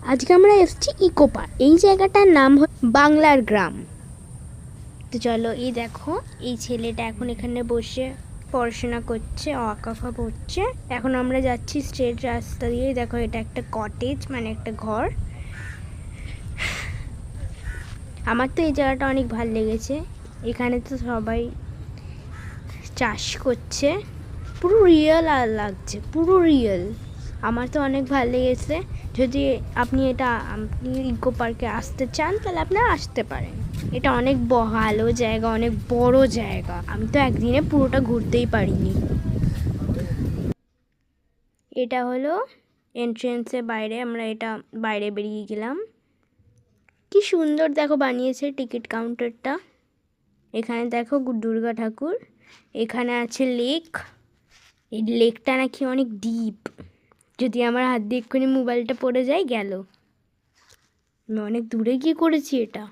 আজকে আমরা এসেছি ইকো পার্ক। এই জায়গাটার নাম বাংলার গ্রাম। তো চলো, এই দেখো এই ছেলেটা এখন এখানে বসে পড়াশোনা করছে, আঁকা পড়ছে। এখন আমরা যাচ্ছি স্ট্রেট রাস্তা দিয়ে। দেখো এটা একটা কটেজ, মানে একটা ঘর। আমার তো এই জায়গাটা অনেক ভালো লেগেছে। এখানে তো সবাই চাষ করছে, পুরো রিয়েল আর লাগছে, পুরো রিয়েল। আমার তো অনেক ভালো লেগেছে। যদি আপনি ইকো পার্কে আসতে চান তাহলে আপনারা আসতে পারেন। এটা অনেক ভালো জায়গা, অনেক বড় জায়গা। আমি তো একদিনে পুরোটা ঘুরতেই পারিনি। এটা হলো এন্ট্রেন্সের বাইরে, আমরা এটা বাইরে বেরিয়ে গেলাম। কি সুন্দর দেখো বানিয়েছে টিকিট কাউন্টারটা। এখানে দেখো দুর্গা ঠাকুর। এখানে আছে লেক। এই লেকটা নাকি অনেক ডিপ। যদি আমার হাত দিয়ে এক্ষুনি মোবাইলটা পড়ে যায়, গেল। আমি অনেক দূরে গিয়ে করেছি এটা।